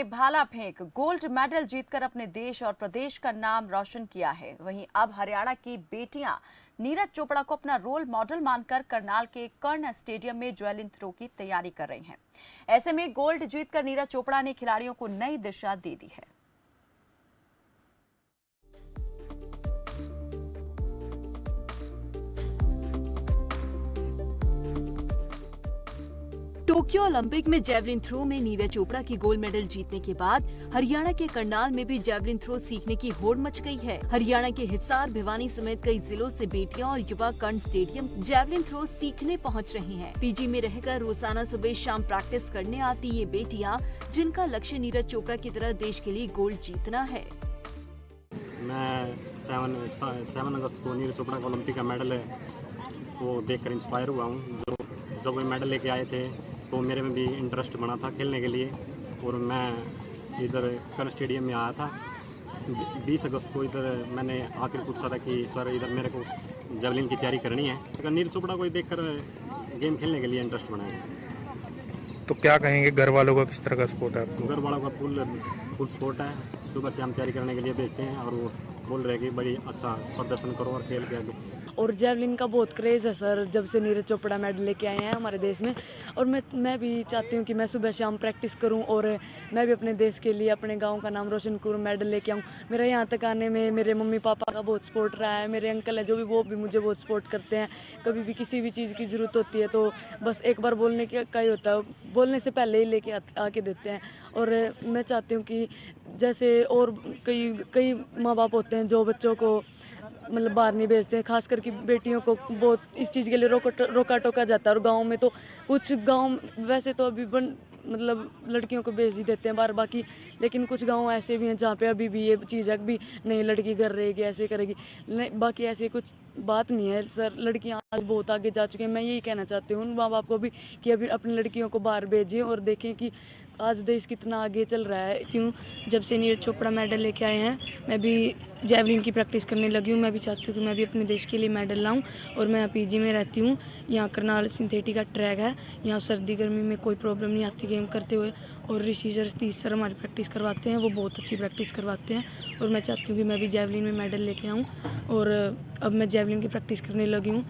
भाला फेंक gold medal जीतकर अपने देश और प्रदेश का नाम रोशन किया है। वहीं अब हरियाणा की बेटियां नीरज चोपड़ा को अपना रोल मॉडल मानकर करनाल के कर्ण स्टेडियम में जैवलिन थ्रो की तैयारी कर रही हैं। ऐसे में गोल्ड जीतकर नीरज चोपड़ा ने खिलाड़ियों को नई दिशा दे दी है। टोक्यो ओलंपिक में जैवलिन थ्रो में नीरज चोपड़ा की गोल्ड मेडल जीतने के बाद हरियाणा के करनाल में भी जैवलिन थ्रो सीखने की होड़ मच गई है। हरियाणा के हिसार, भिवानी समेत कई जिलों से बेटियां और युवा कर्ण स्टेडियम जैवलिन थ्रो सीखने पहुंच रही हैं। पीजी में रहकर रोजाना सुबह शाम प्रैक्टिस करने आती ये बेटियां, जिनका लक्ष्य नीरज चोपड़ा की तरह देश के लिए गोल्ड जीतना है। मैं 7 अगस्त को नीरज चोपड़ा का ओलंपिक का मेडल है वो देखकर इंस्पायर हुआ हूँ। जब वो मेडल लेके आए थे तो मेरे में भी इंटरेस्ट बना था खेलने के लिए, और मैं इधर कर्ण स्टेडियम में आया था 20 अगस्त को। इधर मैंने आकर पूछा था कि सर इधर मेरे को जैवलिन की तैयारी करनी है, तो नीरज चोपड़ा को देखकर गेम खेलने के लिए इंटरेस्ट बनाया। तो क्या कहेंगे, घर वालों का किस तरह का सपोर्ट है आपको? घर वालों का फुल सपोर्ट है। सुबह से हम तैयारी करने के लिए भेजते हैं और वो बोल रहे कि बड़ी अच्छा प्रदर्शन करो और खेल के आगे। और जैवलिन का बहुत क्रेज़ है सर, जब से नीरज चोपड़ा मेडल लेके आए हैं हमारे देश में। और मैं भी चाहती हूँ कि मैं सुबह शाम प्रैक्टिस करूँ और मैं भी अपने देश के लिए, अपने गांव का नाम रोशन करूँ, मेडल लेके आऊँ। मेरा यहाँ तक आने में मेरे मम्मी पापा का बहुत सपोर्ट रहा है। मेरे अंकल है जो भी, वो भी मुझे बहुत सपोर्ट करते हैं। कभी भी किसी भी चीज़ की ज़रूरत होती है तो बस एक बार बोलने का ही होता है, बोलने से पहले ही लेके आके देते हैं। और मैं चाहती हूँ कि जैसे और कई माँ बाप होते हैं जो बच्चों को मतलब बाहर नहीं भेजते हैं, खास करके बेटियों को बहुत इस चीज़ के लिए रोका टोका जाता है। और गांव में तो कुछ गांव वैसे तो अभी मतलब लड़कियों को भेज ही देते हैं बाहर, बाकी लेकिन कुछ गांव ऐसे भी हैं जहाँ पे अभी भी ये चीज़ है भी नहीं, लड़की घर रहेगी ऐसे करेगी नहीं, बाकी ऐसे कुछ बात नहीं है सर। लड़कियाँ आज बहुत आगे जा चुकी हैं। मैं यही कहना चाहती हूँ उन माँ बाप को भी कि अभी अपनी लड़कियों को बाहर भेजें और देखें कि आज देश कितना आगे चल रहा है। क्यों जब से नीरज चोपड़ा मेडल लेके आए हैं मैं भी जैवलिन की प्रैक्टिस करने लगी हूँ। मैं भी चाहती हूँ कि मैं भी अपने देश के लिए मेडल लाऊं। और मैं यहाँ पीजी में रहती हूँ। यहाँ करनाल सिंथेटिक का ट्रैक है, यहाँ सर्दी गर्मी में कोई प्रॉब्लम नहीं आती गेम करते हुए। और ऋषि सर, सतीश सर हमारी प्रैक्टिस करवाते हैं, वो बहुत अच्छी प्रैक्टिस करवाते हैं। और मैं चाहती हूँ कि मैं भी जैवलिन में मेडल लेके आऊँ और अब मैं जैवलिन की प्रैक्टिस करने लगी हूँ।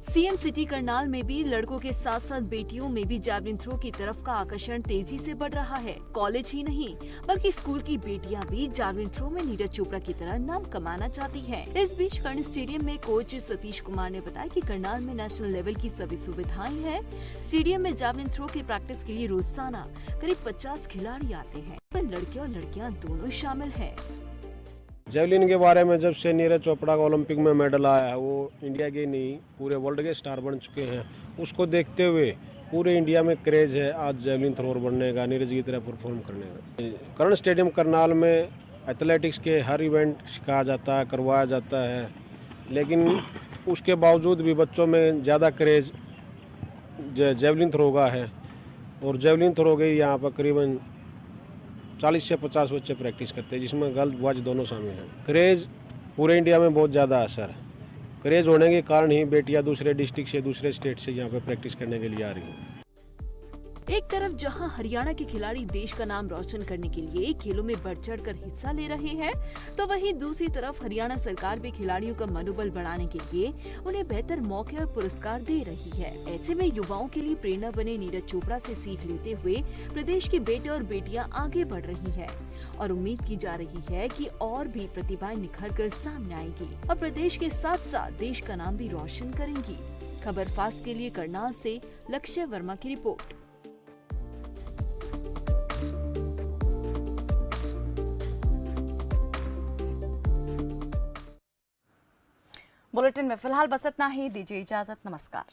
सीएम सिटी करनाल में भी लड़कों के साथ साथ बेटियों में भी जैवलिन थ्रो की तरफ का आकर्षण तेजी से बढ़ रहा है। कॉलेज ही नहीं बल्कि स्कूल की बेटियां भी जैवलिन थ्रो में नीरज चोपड़ा की तरह नाम कमाना चाहती हैं। इस बीच कर्ण स्टेडियम में कोच सतीश कुमार ने बताया कि करनाल में नेशनल लेवल की सभी सुविधाएं हैं। स्टेडियम में जैवलिन थ्रो की प्रैक्टिस के लिए रोजाना करीब 50 खिलाड़ी आते हैं, पर लड़के और लड़कियाँ दोनों शामिल है। जैवलिन के बारे में जब से नीरज चोपड़ा का ओलंपिक में मेडल आया है, वो इंडिया के नहीं पूरे वर्ल्ड के स्टार बन चुके हैं। उसको देखते हुए पूरे इंडिया में क्रेज़ है आज जैवलिन थ्रोअर बनने का, नीरज की तरह परफॉर्म करने का। कर्ण स्टेडियम करनाल में एथलेटिक्स के हर इवेंट सिखाया जाता है, करवाया जाता है, लेकिन उसके बावजूद भी बच्चों में ज़्यादा क्रेज़ जैवलिन थ्रो का है। और जैवलिन थ्रो के यहाँ पर करीबन 40 से 50 बच्चे प्रैक्टिस करते हैं, जिसमें गर्ल बॉयज दोनों शामिल हैं। क्रेज़ पूरे इंडिया में बहुत ज़्यादा है सर। क्रेज़ होने के कारण ही बेटियां दूसरे डिस्ट्रिक्ट से, दूसरे स्टेट से यहाँ पे प्रैक्टिस करने के लिए आ रही हैं। एक तरफ जहां हरियाणा के खिलाड़ी देश का नाम रोशन करने के लिए खेलों में बढ़ चढ़ कर हिस्सा ले रहे हैं, तो वहीं दूसरी तरफ हरियाणा सरकार भी खिलाड़ियों का मनोबल बढ़ाने के लिए उन्हें बेहतर मौके और पुरस्कार दे रही है। ऐसे में युवाओं के लिए प्रेरणा बने नीरज चोपड़ा से सीख लेते हुए प्रदेश के बेटे और बेटियां आगे बढ़ रही हैं और उम्मीद की जा रही है कि और भी प्रतिभाएं निखर कर सामने आएंगी और प्रदेश के साथ साथ देश का नाम भी रोशन करेंगी। खबर फास्ट के लिए करनाल से लक्ष्य वर्मा की रिपोर्ट। बुलेटिन में फिलहाल बस इतना ही। दीजिए इजाजत, नमस्कार।